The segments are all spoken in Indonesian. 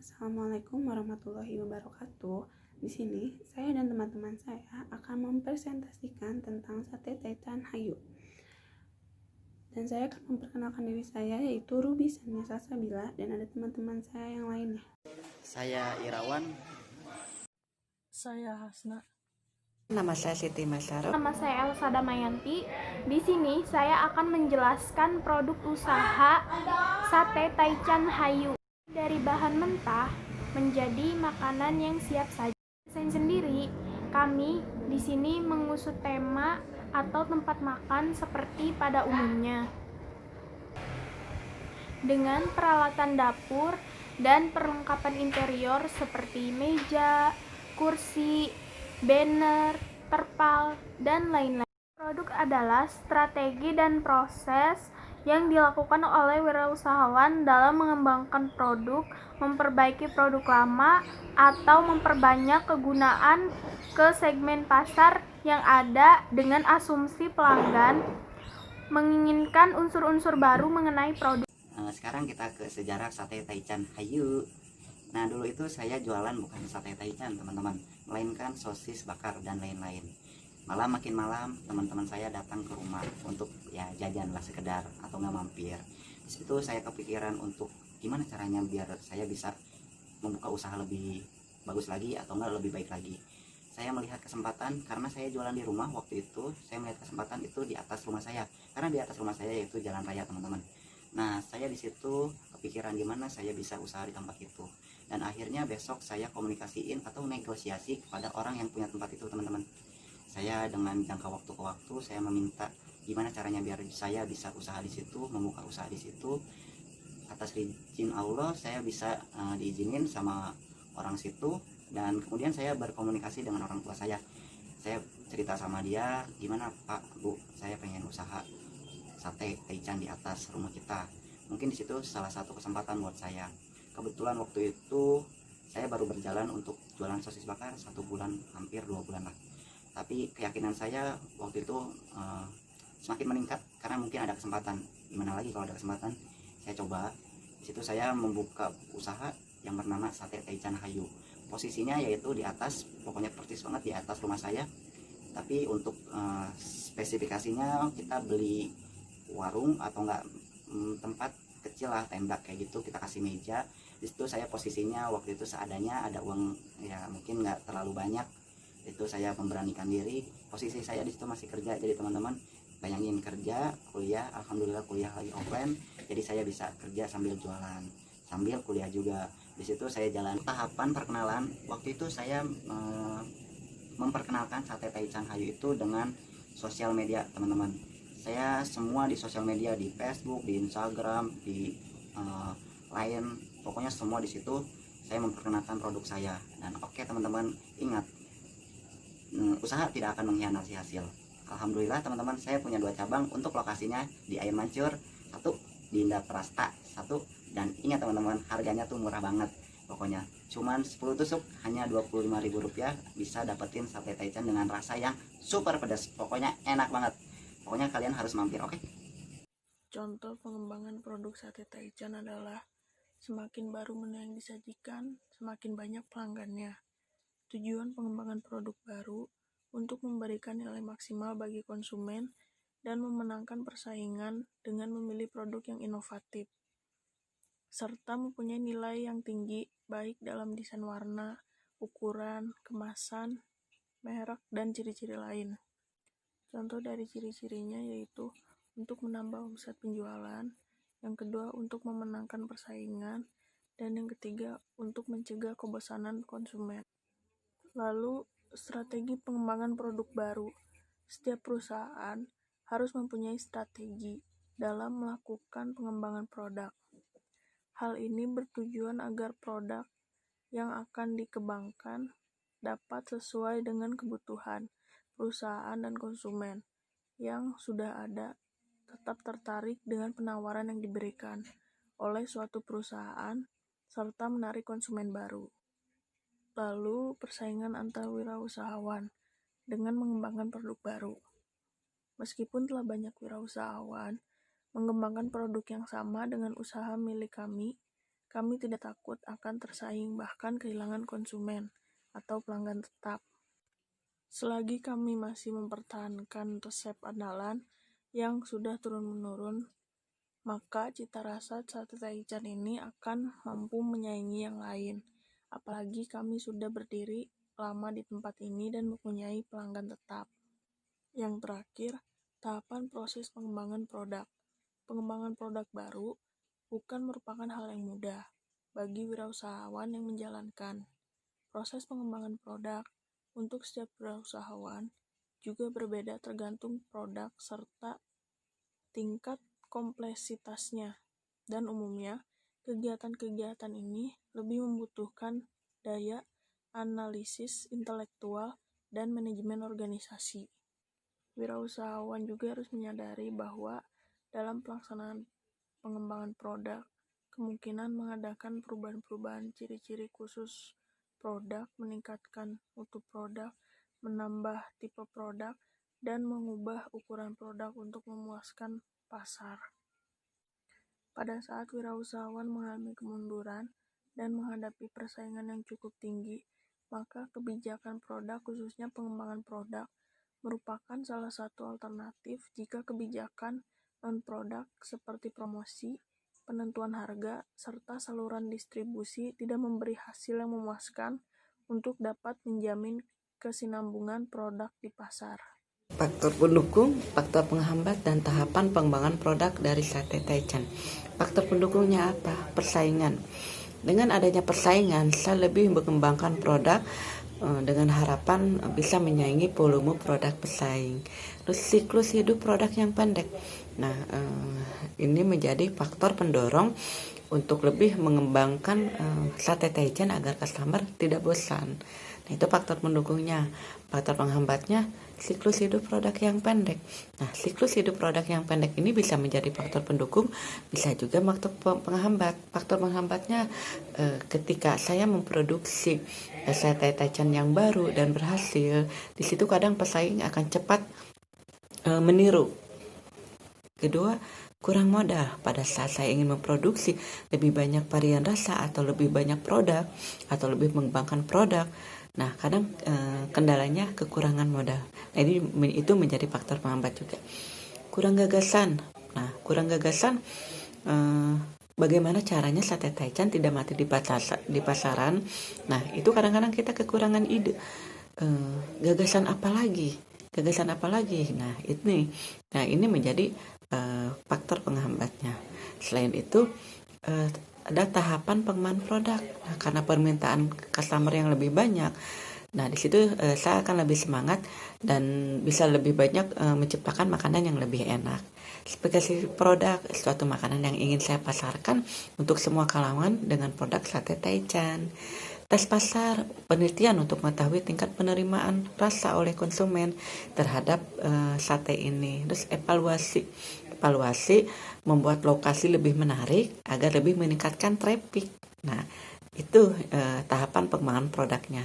Assalamualaikum warahmatullahi wabarakatuh. Di sini saya dan teman-teman saya akan mempresentasikan tentang sate Taichan Hayu. Dan saya akan memperkenalkan diri saya, yaitu Ruby Sania Salsabila, dan ada teman-teman saya yang lainnya. Saya Irawan. Saya Hasna. Nama saya Siti Masyaruf. Nama saya Elsa Damayanti. Di sini saya akan menjelaskan produk usaha sate Taichan Hayu. Dari bahan mentah menjadi makanan yang siap saji. Desain sendiri, kami di sini mengusut tema atau tempat makan seperti pada umumnya. Dengan peralatan dapur dan perlengkapan interior seperti meja, kursi, banner, terpal, dan lain-lain. Produk adalah strategi dan proses yang dilakukan oleh wirausahawan dalam mengembangkan produk, memperbaiki produk lama, atau memperbanyak kegunaan ke segmen pasar yang ada dengan asumsi pelanggan menginginkan unsur-unsur baru mengenai produk. Sekarang kita ke sejarah sate Taichan Hayu. Nah, dulu itu saya jualan bukan sate Taichan, teman-teman, melainkan sosis bakar dan lain-lain. Makin malam teman-teman saya datang ke rumah untuk ya jajan lah sekedar atau nggak mampir. Di situ saya kepikiran untuk gimana caranya biar saya bisa membuka usaha lebih bagus lagi atau nggak lebih baik lagi. Saya melihat kesempatan karena saya jualan di rumah waktu itu. Saya melihat kesempatan itu di atas rumah saya, karena di atas rumah saya yaitu jalan raya, teman-teman. Nah, saya di situ kepikiran gimana saya bisa usaha di tempat itu. Dan akhirnya besok saya komunikasiin atau negosiasi kepada orang yang punya tempat itu, teman-teman. Saya dengan jangka waktu ke waktu saya meminta gimana caranya biar saya bisa usaha di situ, membuka usaha di situ. Atas izin Allah saya bisa diizinin sama orang situ, dan kemudian saya berkomunikasi dengan orang tua saya. Saya cerita sama dia, gimana Pak, Bu, saya pengen usaha sate Taichan di atas rumah kita. Mungkin di situ salah satu kesempatan buat saya. Kebetulan waktu itu saya baru berjalan untuk jualan sosis bakar 1 bulan, hampir 2 bulan lah. Tapi keyakinan saya waktu itu semakin meningkat karena mungkin ada kesempatan. Gimana lagi kalau ada kesempatan, saya coba. Di situ saya membuka usaha yang bernama sate Taichan Hayu. Posisinya yaitu di atas, pokoknya persis banget di atas rumah saya. Tapi untuk spesifikasinya kita beli warung atau enggak tempat kecil lah, tenda kayak gitu, kita kasih meja. Di situ saya posisinya waktu itu seadanya, ada uang ya mungkin nggak terlalu banyak. Itu saya memberanikan diri. Posisi saya di situ masih kerja, jadi teman-teman bayangin, kerja, kuliah, alhamdulillah kuliah lagi offline, jadi saya bisa kerja sambil jualan, sambil kuliah juga. Di situ saya jalan tahapan perkenalan. Waktu itu saya memperkenalkan sate Taichan Hayu itu dengan sosial media, teman-teman. Saya semua di sosial media, di Facebook, di Instagram, di lain, pokoknya semua di situ saya memperkenalkan produk saya. Dan oke, teman-teman, ingat, usaha tidak akan mengkhianati hasil. Alhamdulillah teman-teman, saya punya 2 cabang untuk lokasinya di Air Mancur, 1 di Indah Prasta, 1, dan ingat teman-teman, harganya tuh murah banget. Pokoknya cuman 10 tusuk hanya Rp25.000 bisa dapetin sate Taichan dengan rasa yang super pedas. Pokoknya enak banget. Pokoknya kalian harus mampir, oke? Contoh pengembangan produk sate Taichan adalah semakin baru menu yang disajikan, semakin banyak pelanggannya. Tujuan pengembangan produk baru untuk memberikan nilai maksimal bagi konsumen dan memenangkan persaingan dengan memilih produk yang inovatif, serta mempunyai nilai yang tinggi baik dalam desain warna, ukuran, kemasan, merek, dan ciri-ciri lain. Contoh dari ciri-cirinya yaitu untuk menambah omset penjualan, yang kedua untuk memenangkan persaingan, dan yang ketiga untuk mencegah kebosanan konsumen. Lalu, strategi pengembangan produk baru. Setiap perusahaan harus mempunyai strategi dalam melakukan pengembangan produk. Hal ini bertujuan agar produk yang akan dikembangkan dapat sesuai dengan kebutuhan perusahaan dan konsumen yang sudah ada, tetap tertarik dengan penawaran yang diberikan oleh suatu perusahaan, serta menarik konsumen baru. Lalu, persaingan antar wirausahawan dengan mengembangkan produk baru. Meskipun telah banyak wirausahawan mengembangkan produk yang sama dengan usaha milik kami, kami tidak takut akan tersaing bahkan kehilangan konsumen atau pelanggan tetap. Selagi kami masih mempertahankan resep andalan yang sudah turun-menurun, maka cita rasa sate Taichan ini akan mampu menyaingi yang lain. Apalagi kami sudah berdiri lama di tempat ini dan mempunyai pelanggan tetap. Yang terakhir, tahapan proses pengembangan produk. Pengembangan produk baru bukan merupakan hal yang mudah bagi wirausahawan yang menjalankan. Proses pengembangan produk untuk setiap wirausahawan juga berbeda tergantung produk serta tingkat kompleksitasnya. Dan umumnya, kegiatan-kegiatan ini lebih membutuhkan daya analisis intelektual dan manajemen organisasi. Wirausahawan juga harus menyadari bahwa dalam pelaksanaan pengembangan produk, kemungkinan mengadakan perubahan-perubahan ciri-ciri khusus produk, meningkatkan mutu produk, menambah tipe produk, dan mengubah ukuran produk untuk memuaskan pasar. Pada saat wirausahawan mengalami kemunduran dan menghadapi persaingan yang cukup tinggi, maka kebijakan produk, khususnya pengembangan produk, merupakan salah satu alternatif jika kebijakan non-produk seperti promosi, penentuan harga, serta saluran distribusi tidak memberi hasil yang memuaskan untuk dapat menjamin kesinambungan produk di pasar. Faktor pendukung, faktor penghambat, dan tahapan pengembangan produk dari sate Taichan. Faktor pendukungnya apa? Persaingan. Dengan adanya persaingan, saya lebih mengembangkan produk dengan harapan bisa menyaingi volume produk pesaing. Terus siklus hidup produk yang pendek. Nah, ini menjadi faktor pendorong untuk lebih mengembangkan sate Taichan agar customer tidak bosan. Nah, itu faktor pendukungnya. Faktor penghambatnya, siklus hidup produk yang pendek. Nah, siklus hidup produk yang pendek ini bisa menjadi faktor pendukung, bisa juga faktor penghambat. Faktor penghambatnya ketika saya memproduksi sate Taichan yang baru dan berhasil, di situ kadang pesaing akan cepat meniru. Kedua, kurang modal. Pada saat saya ingin memproduksi lebih banyak varian rasa atau lebih banyak produk atau lebih mengembangkan produk, nah kadang kendalanya kekurangan modal. Nah, itu menjadi faktor penghambat juga. Kurang gagasan. Nah, kurang gagasan, bagaimana caranya sate Taichan tidak mati di pasaran. Nah, itu kadang-kadang kita kekurangan ide. Gagasan apa lagi? Nah, ini menjadi faktor penghambatnya. Selain itu, ada tahapan pengembangan produk. Nah, karena permintaan customer yang lebih banyak, nah di situ saya akan lebih semangat dan bisa lebih banyak menciptakan makanan yang lebih enak. Spesifikasi produk, suatu makanan yang ingin saya pasarkan untuk semua kalangan dengan produk sate Taichan. Tes pasar, penelitian untuk mengetahui tingkat penerimaan rasa oleh konsumen terhadap sate ini. Terus evaluasi membuat lokasi lebih menarik agar lebih meningkatkan traffic. Nah, itu tahapan pengembangan produknya.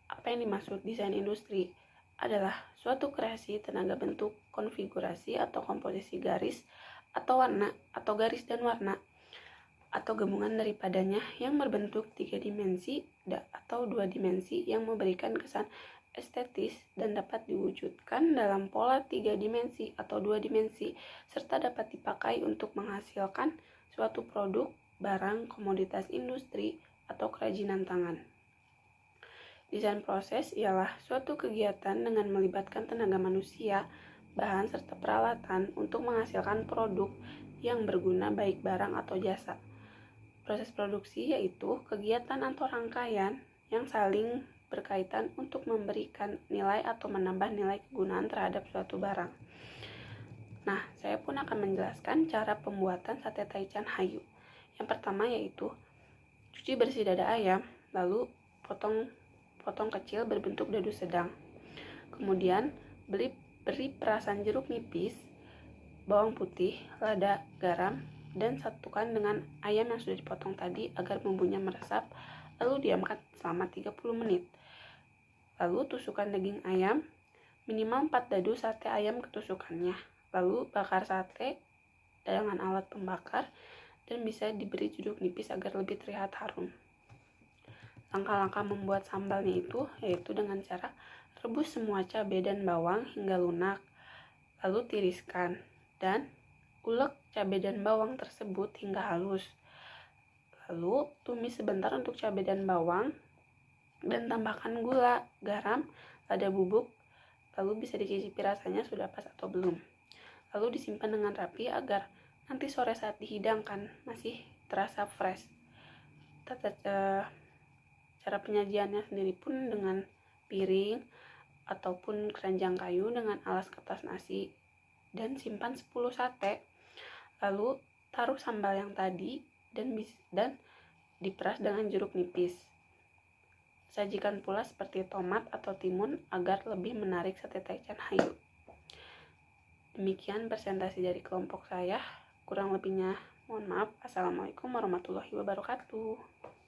Apa yang dimaksud desain industri adalah suatu kreasi tenaga bentuk, konfigurasi atau komposisi garis atau warna atau garis dan warna atau gabungan daripadanya yang berbentuk 3 dimensi atau 2 dimensi yang memberikan kesan estetis dan dapat diwujudkan dalam pola 3 dimensi atau 2 dimensi serta dapat dipakai untuk menghasilkan suatu produk, barang, komoditas industri atau kerajinan tangan. Desain proses ialah suatu kegiatan dengan melibatkan tenaga manusia, bahan serta peralatan untuk menghasilkan produk yang berguna baik barang atau jasa. Proses produksi yaitu kegiatan atau rangkaian yang saling berkaitan untuk memberikan nilai atau menambah nilai kegunaan terhadap suatu barang. Nah, saya pun akan menjelaskan cara pembuatan sate Taichan Hayu. Yang pertama yaitu cuci bersih dada ayam, lalu potong kecil berbentuk dadu sedang. Kemudian beri perasan jeruk nipis, bawang putih, lada, garam, dan satukan dengan ayam yang sudah dipotong tadi agar bumbunya meresap, lalu diamkan selama 30 menit. Lalu tusukkan daging ayam, minimal 4 dadu sate ayam ketusukannya. Lalu bakar sate dengan alat pembakar dan bisa diberi jeruk nipis agar lebih terlihat harum. Langkah-langkah membuat sambalnya itu yaitu dengan cara rebus semua cabai dan bawang hingga lunak, lalu tiriskan dan ulek cabai dan bawang tersebut hingga halus. Lalu tumis sebentar untuk cabai dan bawang dan tambahkan gula, garam, lada bubuk, lalu bisa dicicipi rasanya sudah pas atau belum. Lalu disimpan dengan rapi agar nanti sore saat dihidangkan masih terasa fresh. Cara penyajiannya sendiri pun dengan piring ataupun keranjang kayu dengan alas kertas nasi, dan simpan 10 sate. Lalu taruh sambal yang tadi dan diperas dengan jeruk nipis. Sajikan pula seperti tomat atau timun agar lebih menarik sate Taichan Hayu. Demikian presentasi dari kelompok saya. Kurang lebihnya mohon maaf. Assalamualaikum warahmatullahi wabarakatuh.